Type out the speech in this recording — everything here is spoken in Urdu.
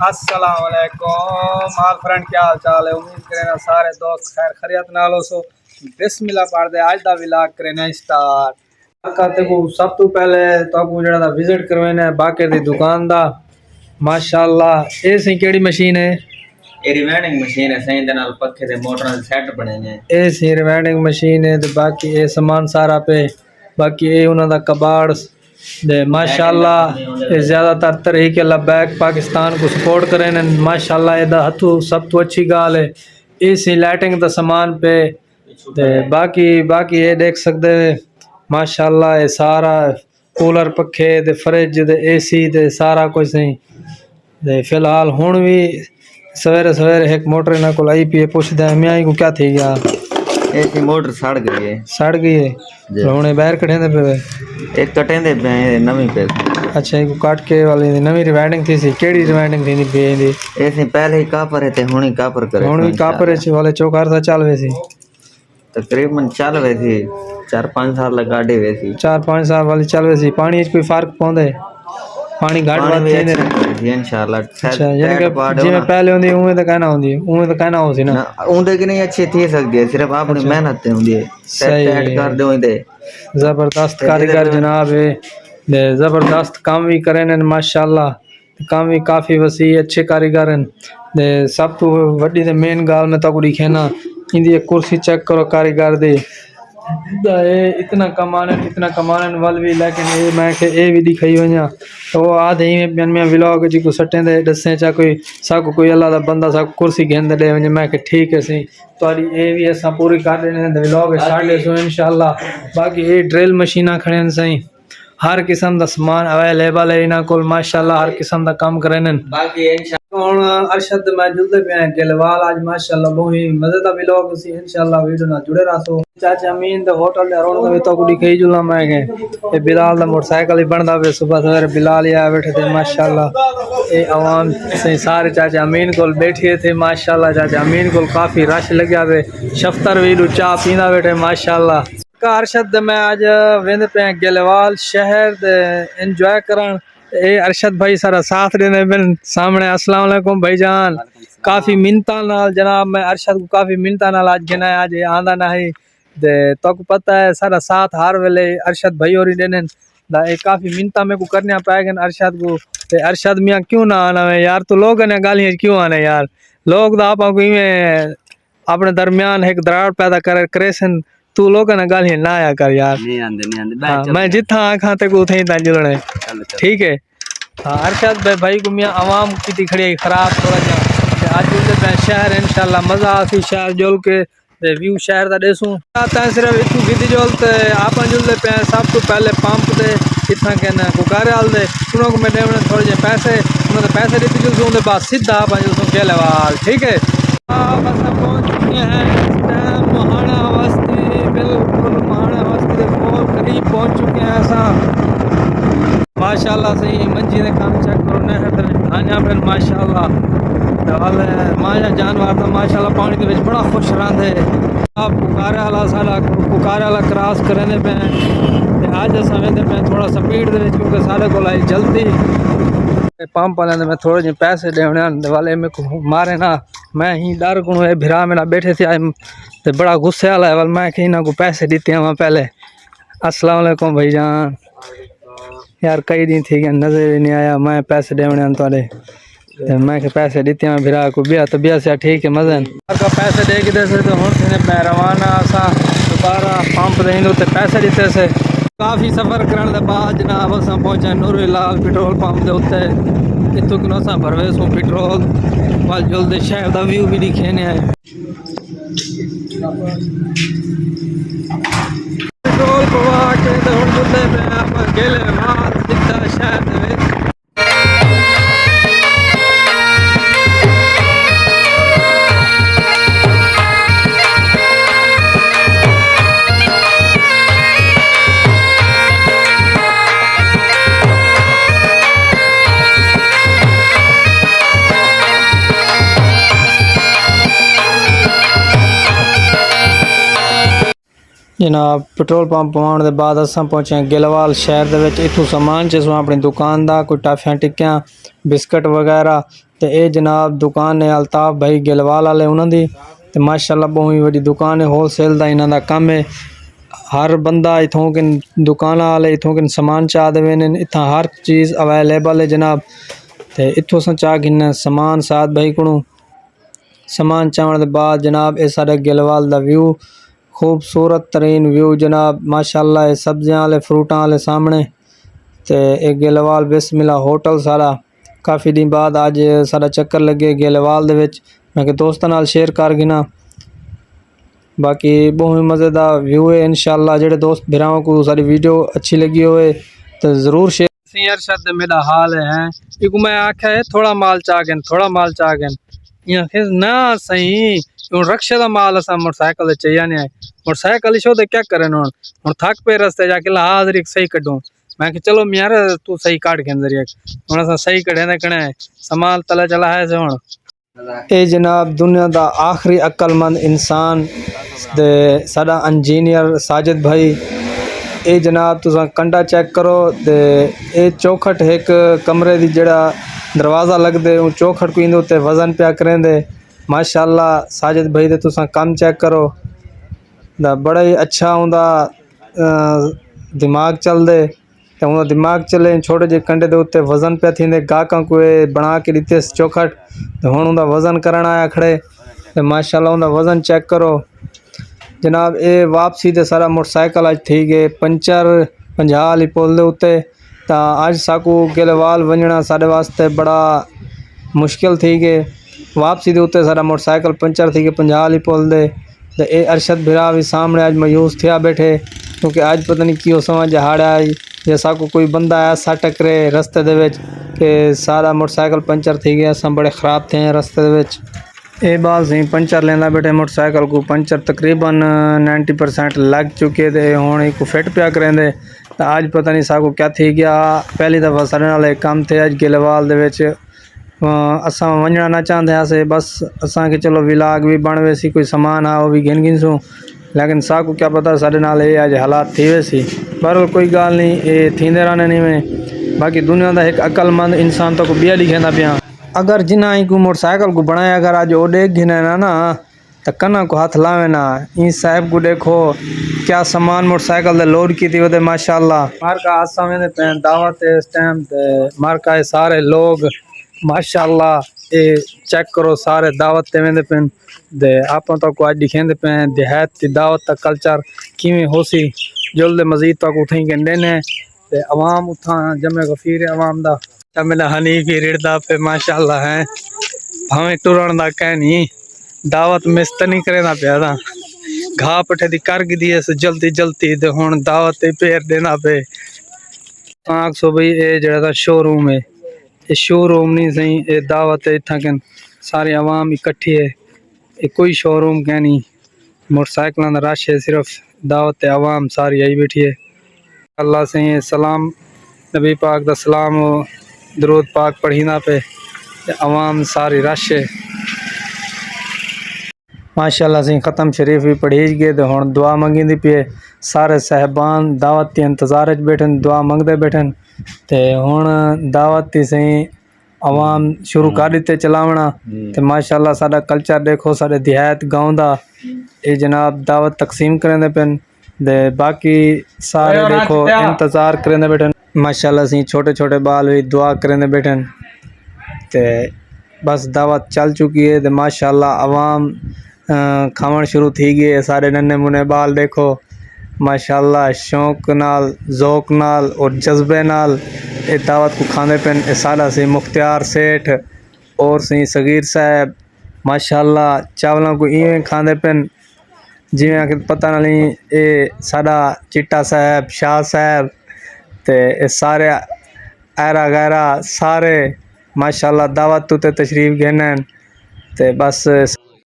السلام علیکم آل فرینڈ، کیا حال چال ہے؟ امید کرنا سارے دوست خیر خیریت نال ہو سو۔ بسم اللہ پڑھ دے اج دا ولاگ کرنا سٹارٹ کرتے کو سب تو پہلے تو کو جڑا دا وزٹ کروانا ہے باقر دی دکان دا۔ ماشاءاللہ اے سی کیڑی مشین ہے؟ اے ریوینڈنگ مشین ہے، سائیں دے نال پکھے تے موٹراں دے سیٹ بنے نے۔ اے سی ریوینڈنگ مشین ہے تے باقی اے سامان سارا پہ، باقی اے انہاں دا کباڑ دے ماشاءاللہ زیادہ تر طریقے لبیک پاکستان کو سپورٹ کریں۔ ماشاءاللہ اے دا ہتھو سب تو اچھی گال ہے۔ اے سی لائٹنگ دا سامان پہ تے باقی اے دیکھ سکتے ماشاءاللہ اے سارا کولر پکھے تے فریج تے اے سی تے سارا کچھ نہیں تے فی الحال ہن بھی سویرے ایک موٹر انہاں کول آئی پی پوچھ دے میاں کو کیا تھی گیا؟ اے سی موٹر سڑ گئی ہے۔ سڑ گئی ہے ہن باہر کٹیں دے پے ایک کٹیں دے پے نویں پے۔ اچھا ایک کاٹ کے والی نویں ریوینڈنگ تھی سی کیڑی ریوینڈنگ تھی پی دی؟ اے سی پہلے ہی کاپر ہے تے ہن ہی کاپر کرے۔ ہن بھی کاپر ہے والے چوکار سا چل وے سی تقریباً چل وے سی 4-5 سال لگا ڈے وے سی 4-5 سال والی چل وے سی۔ پانی وچ کوئی فرق پوندا ہے؟ پانی گھٹ ود تھی انشاءاللہ۔ اچھا یعنی کہ جویں پہلے ہوندی اوویں تے کہنا ہوندی اوویں تے کہنا ہو سی نا اوندے کی نہیں اچھی تھی سکدی ہے، صرف اپنی محنت تے ہوندی ہے۔ سیٹ کر دے ہوندے زبردست کاریگر جناب ہے، زبردست کام بھی کریں ماشاءاللہ، کام بھی کافی وسیع اچھے کاریگر ہیں۔ سب تو وڈی تے مین گال میں تاکو دکھینا اندی کرسی چیک کرو کاریگر دی اتنا کمانے وال بھی، لیکن اے میں کہ اے بھی دکھائی ونجا تو آدھے ہی میں ولاگ جی کو سٹیں دے دسیں چا کوئی سب کوئی اللہ دا بندہ سب کرسی گھن دے ونجا میں کہ ٹھیک ہے سی تواڈی اے بھی اساں پوری کر دینے تے ولاگ سٹارٹ سو انشاءاللہ۔ باقی اے ڈرل مشیناں کھڑے ہیں سائیں، ہر قسم دا سامان اویلیبل ہے انہاں کول ماشاءاللہ، ہر قسم دا کام کریں۔ باقی انشاءاللہ ہن ارشد میں جلدے پہ ہیں گلوال اج ماشاءاللہ بہت ہی مزے دا ولاگ سی انشاءاللہ، ویڈیو نال جڑے رہو۔ چاچا امین دے ہوٹل دے رون دا تو کو دکھائی جلنا میں کہ اے بلال دا موٹر سائیکل ہی بندا وے صبح سویرے بلال ہی آ بیٹھے تھے ماشاءاللہ۔ اے عوام سے سارے چاچا امین کول بیٹھے تھے ماشاءاللہ، چاچا امین کول کافی رش لگیا وے، شفتر ویڈیو چاہ پیندا بیٹھے ماشاءاللہ۔ ارشد میں آج ویندے پہ گلوال شہر دے انجوائے کرن۔ اے ارشد بھائی سارا ساتھ دینے بن سامنے۔ السلام علیکم بھائی جان، کافی منتاں نال جناب میں ارشد کو کافی منتاں نال آج گنا آج آندا نہیں تے تو کو پتہ ہے سارا ساتھ ہر ویلے ارشد بھائی اور دینے دا اے کافی منتاں میں کو کرنیا پائے گن ارشد کو تے ارشد میاں کیوں نہ آنا ہے یار؟ تو لوگ نے گالیاں کیوں آنے یار؟ لوگ دا آپ کو اپنے درمیان ایک دراڑ پیدا کرے سن، تو لوگوں نے گالیاں نہ آیا کر یار۔ نہیں آندے میں جتھاں آکھاں تے کو تھیں تا جلنے ٹھیک ہے۔ ہاں ارشد بھائی کو میاں عوام کی کھڑی خراب تھوڑا جا اج جلدے پہ شہر انشاءاللہ مزہ آسی شہر جول کے ویو شہر دا دیسوں آتا ہے صرف اتو گدی جول تے آپ جلدے پہ سب تو پہلے پمپ تے اتنا کہنا کوکارے حال دے انہوں کو میں دیونے تھوڑے جے پیسے انہوں نے پیسے دیتی جلسوں دے بعد سیدھا آپ جلسوں کے لیوال ٹھیک ہے۔ آپ اسا پہنچ چکے ہیں اس ٹائم مہانا وسطی، بالکل مہانا وسطی دے بہت قریب پہنچ چکے ہیں اسا ماشاءاللہ۔ صحیح منجی دے کام چیک کرو نہر دے دھانیاں پھر ماشاءاللہ مایا جانور دا ماشاءاللہ پانی دے وچ بڑا خوش رہندے۔ آپ کوکارے والا سارا کوکارے والا کراس کرنے پہ تے اج اساں ویندے پہ تھوڑا سپیڈ دے وچ کیونکہ سارے کول آئی جلدی پمپ والے نے میں تھوڑے جے پیسے دیونے والے میں کو مارے نا میں ہی ڈر کو اے بھرا میرا بیٹھے تھے تے بڑا غصے والا ہے میں کہ انہاں کو پیسے دیتے ہیں پہلے۔ السلام علیکم بھائی جان، یار کئی دن تھی کہ نظر ہی نہیں آیا میں پیسے دیونے تواڈے میں کہ پیسے دیتے ہیں بھرا کو بیا تو بیا سے ٹھیک ہے مزن کا پیسے دے کے دے سے تو ہن تھے میں روانہ اسا دوبارہ پمپ دے ہندو تے پیسے دیتے سے کافی سفر کرن دے بعد جناب اساں پہنچے نور لال پیٹرول پمپ دے اوتے اتو کہ اساں بھروے سو پیٹرول وال جلدی شہر دا ویو بھی دکھینے ہے۔ پیٹرول پوا کے تے ہن جلدے پہ اپاں گیلے مار سیدھا شہر دے وچ جناب پیٹرول پمپ پواؤن دے بعد اساں پہنچے گلوال شہر دے وچ اتھوں سامان چسوں اپنی دکان دا کوئی ٹافیاں ٹکیاں بسکٹ وغیرہ تے اے جناب دکان ہے الطاف بھائی گلوال والے انہاں دی تے ماشاءاللہ بہت ہی بڑی دکان ہے، ہول سیل دا انہاں دا کم ہے۔ ہر بندہ اتھوں کن دکاناں والے اتھوں کن سامان چاہ دے وین، اتھاں ہر چیز اویلیبل ہے جناب۔ تے اتھوں سا چاہ گھن سامان ساتھ بھائی کونوں سامان چاہن دے بعد جناب اے سارے گلوال دا ویو، خوبصورت ترین ویو جناب ماشاءاللہ۔ اے سبزیاں والے فروٹاں والے سامنے تے اے گلوال بسم اللہ ہوٹل سارا کافی دن بعد اج سارا چکر لگے گلوال دے وچ، میں کہ دوستاں نال شیئر کر گنا۔ باقی بہت مزیدار ویو ہے، انشاءاللہ جڑے دوست بھراواں کو ساری ویڈیو اچھی لگی ہوئے تو ضرور شیئر۔ سی ارشد میرا حال ہے ایک میں آکھا ہے تھوڑا مال چاگن تھوڑا مال چاگن یہ کہ نہ صحیح ہن رکشے دا مال اسا موٹر سائیکل چاہیے نہیں موٹر سائیکل شو تے کیا کرن ہن تھک پے رستے جا کے حاضر ایک صحیح کڈوں میں کہ چلو میاں تو صحیح کاٹ کے اندر ہن اسا صحیح کڈے تے کنے سامان تلا چلا ہے سے ہن اے جناب دنیا دا آخری عقل مند انسان دے ساڈا انجینئر ساجد بھائی۔ اے جناب تساں کنڈا چیک کرو تے اے چوکھٹ ایک کمرے دی جڑا دروازہ لگ دے او چوکھٹ کو اندے تے وزن پیا کریں دے ماشاءاللہ ساجد بھائی دے تساں کم چیک کرو دا بڑا ہی اچھا ہوندا دماغ چل دے تے ہوندا دماغ چلے چھوٹے جے کنڈے دے اوتے وزن پیا تھیندے گاہکاں کو بنا کے دتے چوکھٹ تے ہن ہوندا وزن کرن آیا کھڑے تے ماشاءاللہ ہوندا وزن چیک کرو جناب۔ اے واپسی تے سارا موٹر سائیکل اج تھی گئے پنچر 50 والی پل دے اوتے تا اج ساکو گلوال ونجنا سارے واسطے بڑا مشکل تھی گئے واپسی دے اوتے سارا موٹر سائیکل پنچر تھی گئے 50 والی پل دے تے اے ارشد بھرا بھی سامنے اج مایوس تھیا بیٹھے کیونکہ اج پتہ نہیں کیوں سمجھ جہاڑا آئی جے ساکو کوئی بندہ ایسا ٹکرے رستے دے وچ کہ سارا موٹر سائیکل پنچر تھی گیا اساں بڑے خراب تھے رستے دے وچ۔ اے بات سی پنچر لیندا بیٹھے موٹر سائیکل کو پنچر تقریباً 90% لگ چکے تھے ہن کو فٹ پیا کریں دے تا اج پتہ نہیں ساکو کیا تھی گیا پہلی دفعہ سارے نال کم تھے اج گلوال دے وچ اساں ونجنا نہ چاہندے ہسے بس اساں کہ چلو ولاگ بھی بن وے سی کوئی سامان آ وہ بھی گن سوں لیکن ساکو کیا پتہ سارے نال اے اج حالات تھی وے سی پر کوئی گال نہیں اے تھیندے رہنے نہیں میں باقی دنیا دا ایک عقل مند انسان تو کو بیا لکھیندا پیا اگر جنہاں کو موٹر سائیکل کو بنایا اگر اج او دیکھ گھنے نا تو کنا کو ہاتھ لاوے نا این صاحب کو دیکھو کیا سامان موٹر سائیکل دے لوڈ کی تھی وہ ماشاءاللہ مارکا آسا میں پین دعوت ہے اس ٹائم تے مارکا سارے لوگ ماشاءاللہ اے چیک کرو سارے دعوت تے ویندے پین دے آپاں تو کو اج دکھیندے پین دیہات دی دعوت دا کلچر کیویں ہوسی جلد مزید تک اتھیں گندے نے تے عوام اتھاں جمع غفیر عوام دا میرا حنیف ہی رڑدا پہ ماشاءاللہ ہے بھاویں ٹرن دا کہ نہیں دعوت مست نہیں کرے نا پیا دا گھا پٹھے دی کر گئی اس جلدی جلدی تے ہن دعوت تے پیر دینا پے آنکھ سو بھئی اے جڑا دا شو روم ہے اے شو روم نہیں سہی اے دعوت ہے اتھاں کن سارے عوام اکٹھی ہے اے کوئی شو روم کہ نہیں موٹر سائیکلاں دا رش ہے صرف دعوت عوام ساری آئی بیٹھی ہے اللہ سے سلام نبی پاک دا سلام و درود پاک پڑھینا پہ عوام ساری رش ہے ماشاءاللہ سے ختم شریف بھی پڑھی گئے تو ہن دعا منگی دی پی سارے صاحبان دعوت تے انتظار وچ بیٹھن دعا منگدے بیٹھن تے ہن دعوت تے سہی عوام شروع کر دیتے چلاونا تے ماشاءاللہ ساڈا کلچر دیکھو سارے دیہات گاؤں دا اے جناب دعوت تقسیم کرنے پن دے باقی سارے دیکھو انتظار کرنے بیٹھن ماشاءاللہ سے چھوٹے چھوٹے بال بھی دعا کرنے بیٹھن تے بس دعوت چل چکی ہے تے ماشاءاللہ عوام کھاون شروع تھی گئے سارے ننے منے بال دیکھو ماشاءاللہ شوق نال ذوق نال اور جذبے نال اے دعوت کو کھانے پن اے سارا سی مختار سیٹھ اور سی صغیر صاحب ماشاءاللہ چاولاں کو ایویں کھاندے پن جویں کہ پتہ نہیں اے ساڈا چٹا صاحب شاہ صاحب تے اے سارے ایرا غیرہ سارے ماشاءاللہ دعوت تے تشریف گھنن تے بس